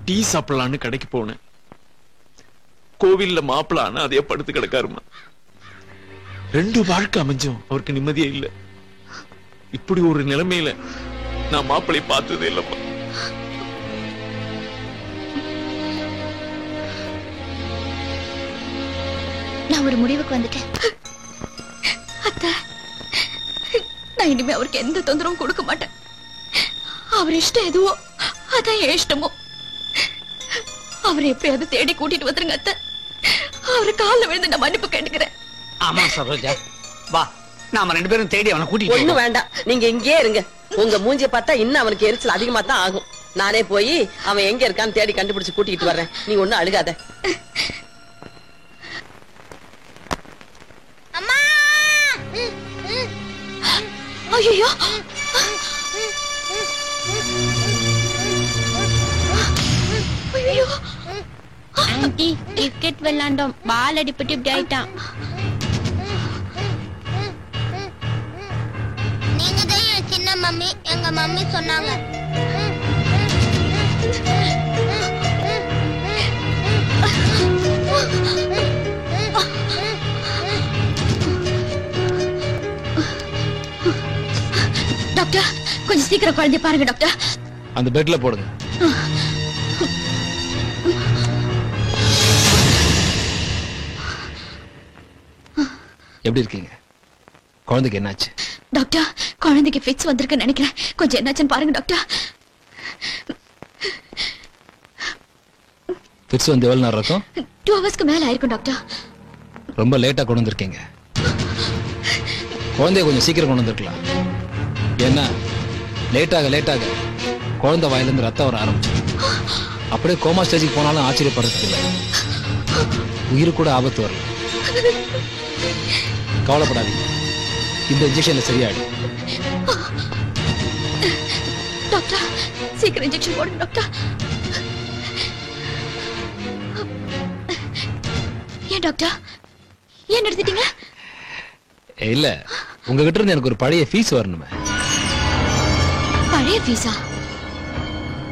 Tea சாப்பிடலான்னு கடைக்கு போனேன். கோவில்ல மாப்பிளான்னு அதே படுத்து கிடக்காருமா. 2 வாழ்க்கை அமைஞ்சும் அவருக்கு நிம்மதியே இல்லை. இப்படி ஒரு நிலைமையில நான் மாப்பிளை பார்த்ததே இல்லப்பா. நான் ஒரு முடிவுக்கு வந்துட்டேன். அத்தை, நான் இனிமே அவருக்கு எந்த தொந்தரவும் கொடுக்க மாட்டேன். அவர் இஷ்டம் எதுவோ அதான் என் இஷ்டமோ. அவரை எப்படியாவது தேடி கூட்டிட்டு வந்துருங்க அத்தை. அவரு காலில் விழுந்து நான் மன்னிப்பு கேட்டுக்கிறேன். ஆமா சரோஜா, வா நாம 2 பேரும் தேடி அவனை கூட்டிட்டு. ஒண்ணு வேண்டாம், நீங்க இங்கேயே இருங்க. உங்க மூஞ்சிய பார்த்தா இன்னும் அவனுக்கு எரிச்சல் அதிகமா தான் ஆகும். நானே போய் அவன் எங்க இருக்கான்னு தேடி கண்டுபிடிச்சு கூட்டிட்டு வர்றேன். நீ ஒண்ணு அழுகாத. அம்மா! ஐயோ! ஐயோ! ஆன்ட்டி, கிரிக்கெட் விளையாண்டோம், பால் அடிபட்டு இப்படி ஆயிட்டான். நீங்க தான் என் சின்ன மம்மி, எங்க மம்மி சொன்னாங்க. டாக்டர், கொஞ்சம் சீக்கிரம் குழந்தைய பாருங்க டாக்டர். அந்த பெட்ல போடுங்க. எப்படி இருக்கீங்க? குழந்தைக்கு என்னாச்சு? டாக்டர், குழந்தைக்கு ஃபிட்ஸ் வந்திருக்குன்னு நினைக்கிறேன். கொஞ்சம் என்னாச்சுன்னு பாருங்க டாக்டர். ஃபிட்ஸ் வந்து எவ்வளவு நேரம் இருக்கும்? 2 ஹவர்ஸ்க்கு மேல ஆயிருக்கும் டாக்டர். ரொம்ப லேட்டா கொண்டு வந்திருக்கீங்க. குழந்தைய கொஞ்சம் சீக்கிரம் கொண்டு வந்திருக்கலாம். ஏன்னா லேட்டாக குழந்தை வாயிலிருந்து ரத்தம் வர ஆரம்பிச்சு. அப்படியே கோமா ஸ்டேஜுக்கு போனாலும் ஆச்சரியப்படுறதுக்கு இல்லை. உயிரு கூட ஆபத்து வரல. கவலைப்படாதீங்க, இந்த இன்ஜெக்ஷன்ல சரியாயிடும். டாக்டர், சீக்கிரம் இன்ஜெக்ஷன் போடுங்க டாக்டர். ஏன் டாக்டர், ஏன் நிறுத்திட்டீங்க? இல்ல, உங்ககிட்ட இருந்து எனக்கு ஒரு பழைய ஃபீஸ் வரணுமே. பழைய ஃபீஸா?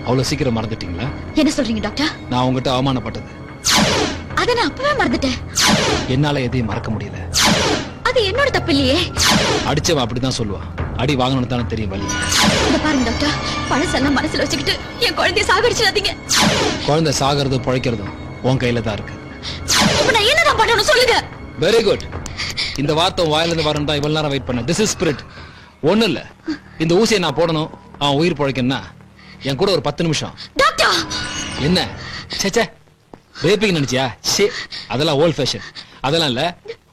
அவ்வளவு சீக்கிரம் மறந்துட்டீங்களா? என்ன சொல்றீங்க டாக்டர்? நான் உங்ககிட்ட அவமானப்பட்டது அத நான் அப்பவே மறந்துட்டேன். என்னால எதையும் மறக்க முடியல. அது என்னோட தப்பு இல்லையே. அடிச்சவன் அப்படிதான் சொல்லுவான். அடி வாங்கணும் தானே தெரியும் வலி. இத பாருங்க டாக்டர், பழசெல்லாம் மனசுல வச்சுக்கிட்டு என் குழந்தைய சாகடிச்சிடாதீங்க. குழந்தை சாகிறதும் பிழைக்கிறதும் உன் கையில தான் இருக்கு. இப்ப நான் என்னதான் பண்ணணும் சொல்லுங்க. Very good. இந்த வார்த்தை வாயிலிருந்து வரணும் தான் இவ்வளவு நேரம் வெயிட் பண்ண. This is spirit. ஒண்ணு இல்ல, இந்த ஊசியை நான் போடணும், அவன் உயிர் பிழைக்கணும்னா என் கூட ஒரு 10 நிமிஷம். டாக்டர்! என்ன சேச்சே, ரேப்பிங் நினைச்சியா? அதெல்லாம் ஓல்ட் ஃபேஷன். அதெல்லாம் இல்ல,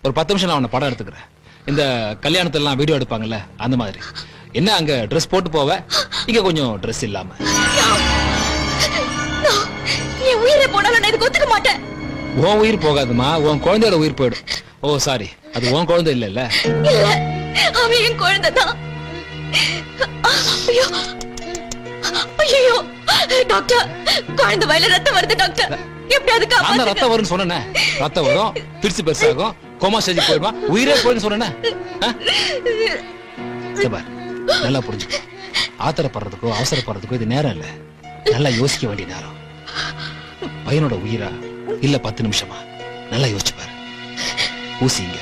ஒரு 10 நிமிஷம் நான் அவனை படம் எடுத்துக்கிறேன். இந்த கல்யாணத்துல எல்லாம் வீடியோ எடுப்பாங்கல்ல, அந்த மாதிரி. என்ன அங்க ட்ரெஸ் போட்டு போவ, இங்க கொஞ்சம் ட்ரெஸ் இல்லாம. என் உயிரே போனாலும் நான் இதுக்கு ஒத்துக்க மாட்டேன். உன் உயிர் போகாதுமா, உன் குழந்தையோட உயிர் போயிடும். ஓ சாரி, அது உன் குழந்தை இல்ல. இல்ல, அவன் என் குழந்தை தான். ஐயோ ஐயோ டாக்டர், குழந்தை வயில ரத்தம் வருது டாக்டர். எப்படியாவது காப்பாத்துங்க. ரத்தம் வரும்னு சொன்னேன். ரத்தம் வரும், பிரிச்சு பெருசாகும், கோமா ஸ்டேஜ் போயிடுமா, உயிரே போயிடுன்னு சொன்னேன். நல்லா புரிஞ்சுக்கோ. ஆத்திரப்படுறதுக்கோ அவசரப்படுறதுக்கோ இது நேரம் இல்ல. நல்லா யோசிக்க வேண்டிய நேரம். பையனோட உயிரா இல்ல 10 நிமிஷமா, நல்லா யோசிச்சு பாரு. ஊசி இங்க,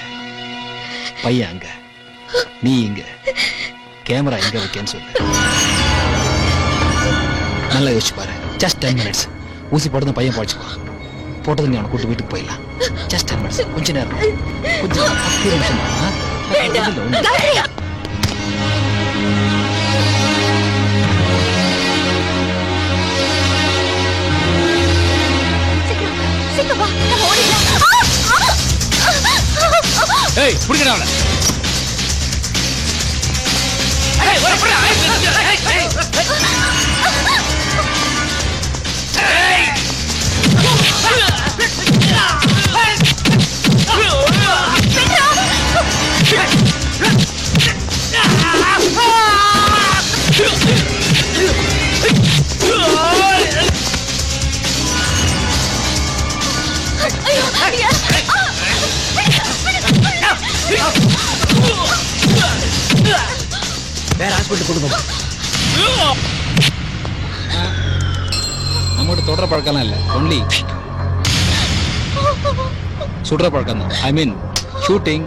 பையன் அங்க, நீ இங்க, கேமரா எங்க வைக்கன்னு சொல்லு. நல்லா யோசிச்சு பாரு. Just 10 minutes. ஊசி போட்டதும் பையன் பழச்சுக்குவான். போட்டது நீ அவனை கூட்டு வீட்டுக்கு போயிடலாம். Just 10 minutes. கொஞ்ச நேரம், கொஞ்சம் 10 நிமிஷம். ஏய், புடிங்கடா அவனை. ஏய், வரப்படா. வேற ஹாஸ்பிட்டல் கொடுங்க. நம்மகிட்ட தொடர பழக்கம்லாம் இல்லை, ஒன்லி சுடுற பழக்கம் தான். ஐ மீன் ஷூட்டிங்.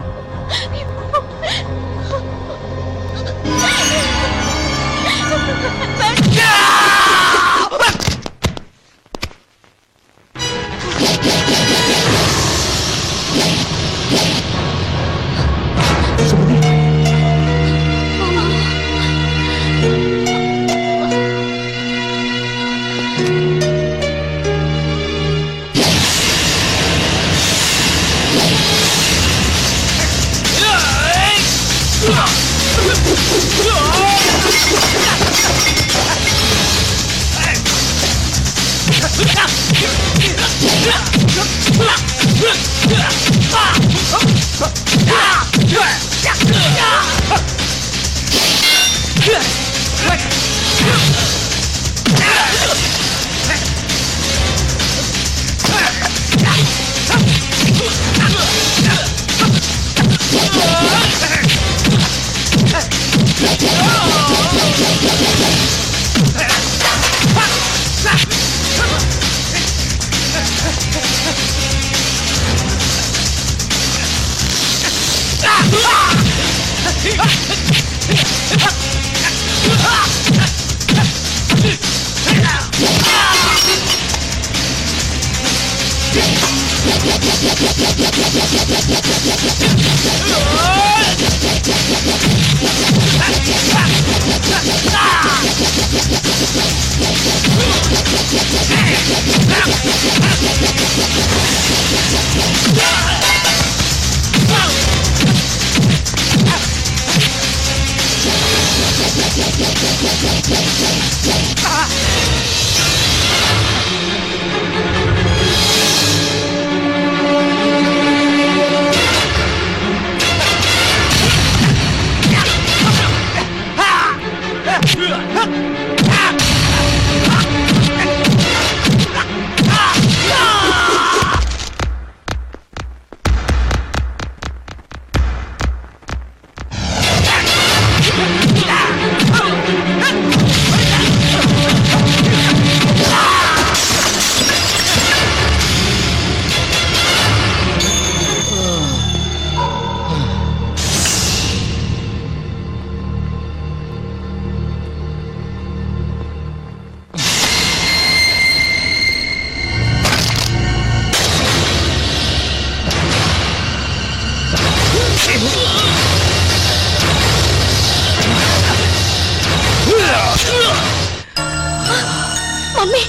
மம்மி,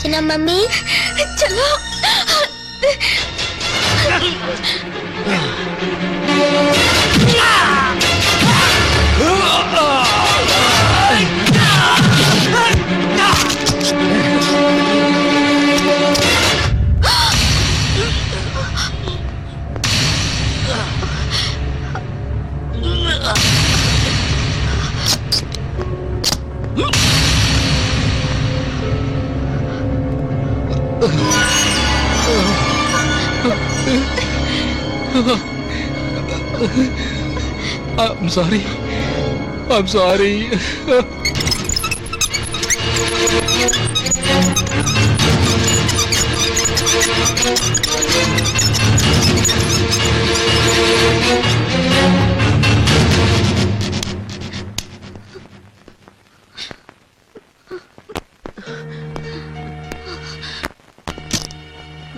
சின்ன மம்மி செல்லம். I'm sorry. I'm sorry.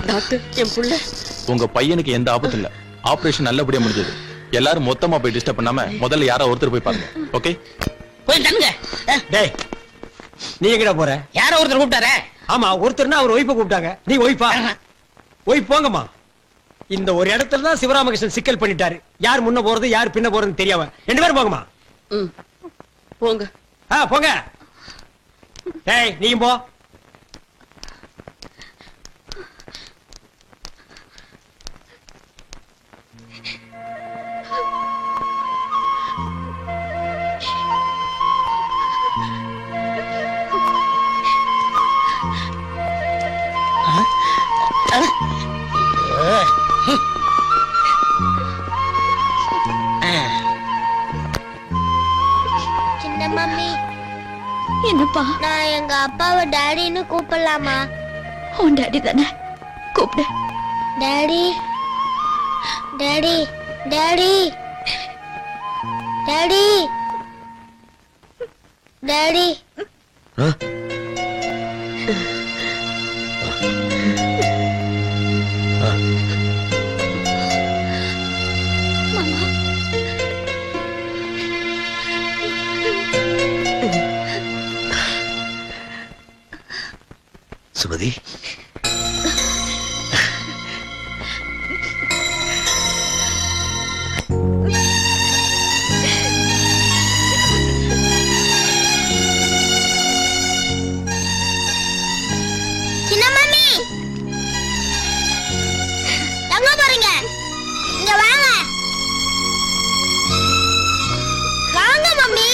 Doctor, என் புள்ள உங்க பையனுக்கு எந்த ஆபத்தும் இல்ல. ஆபரேஷன் நல்லபடியா முடிஞ்சது. எல்லாரும் மொத்தமா போய் டிஸ்டர்ப் பண்ணாம முதல்ல யாரோ ஒருத்தர் போய் பாருங்க. ஓகே, போய் தண்ணுங்க. டேய், நீ எங்கடா போற? யாரோ ஒருத்தர் கூப்பிட்டாரே. ஆமா, ஒருத்தர்னா அவர் ஒய்ஃபை கூப்பிட்டாங்க. நீ ஒய்ஃபா? ஒய்ஃப் போங்கம்மா. இந்த ஒரு இடத்துல தான் சிவராமகிருஷ்ணன் சிக்கல் பண்ணிட்டாரு. யார் முன்ன போறது யார் பின்ன போறதுன்னு தெரியாம. 2 பேரும் போங்கம்மா. போங்க. போங்க. டேய், நீயும் போ. சின்ன மம்மி என்ன என்னப்பா? நான் எங்க அப்பாவை டாடின்னு கூப்பிடலாமா? உன் டாடி தானே, கூப்பிடு. Daddy daddy daddy daddy daddy. Sumathi, சின்ன மம்மி எங்க போறீங்க? இங்க வாங்க. வாங்க மம்மி,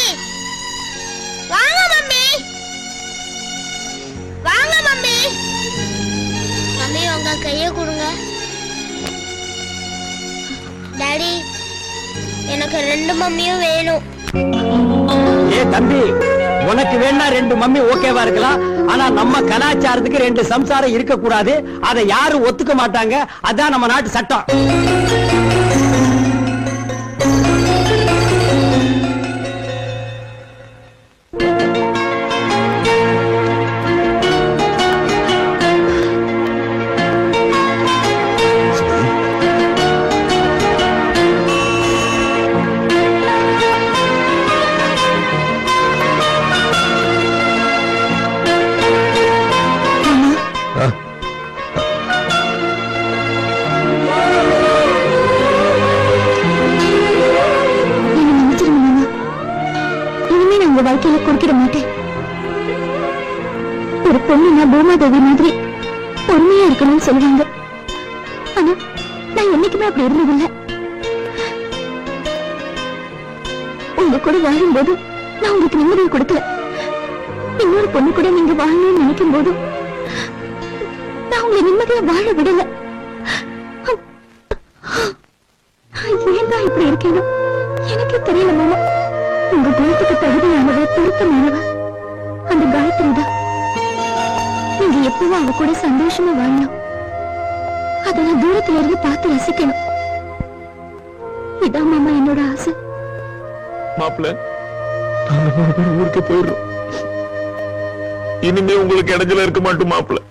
வாங்க மம்மி, வாங்க மம்மி. மம்மி உங்க கைய கொடுங்க. டாடி எனக்கு 2 மம்மியும் வேணும். ஏ தம்பி, உனக்கு வேணா 2 மம்மி ஓகேவா இருக்கலாம். ஆனா நம்ம கலாச்சாரத்துக்கு 2 சம்சாரம் இருக்க கூடாது. அதை யாரும் ஒத்துக்க மாட்டாங்க. அதான் நம்ம நாட்டு சட்டம். உங்க வாழ்க்கையில குறுக்கிட மாட்டேன். ஒரு பொண்ணுனா பூமாதேவி மாதிரி பொறுமையா இருக்கணும்னு சொல்லுவாங்க. ஆனா நான் என்னைக்குமே அப்படி இருந்ததில்லை. உங்க கூட வாழும்போது நான் உங்களுக்கு நிம்மதியை கொடுக்கல. இன்னொரு பொண்ணு கூட நீங்க வாழணும்னு நினைக்கும் போதும் நான் உங்களை நிம்மதியா வாழ விடல. ஏன் தான் இப்படி இருக்கேனோ எனக்கே தெரியல மாமா. உங்க குணத்துக்கு தகுதியானவ, பொருத்தமானவ அந்த காயத்ரி தான். நீங்க எப்பவும் அவ கூட சந்தோஷமா வாழணும். அதை நான் தூரத்துல இருந்து பார்த்து ரசிக்கணும். இதான் மாமா என்னோட ஆசை. மாப்பிள்ள, நாங்க 3 பேரும் ஊருக்கு போயிடுறோம். இனிமே உங்களுக்கு இடைஞ்சல இருக்க மாட்டோம் மாப்பிள்ள.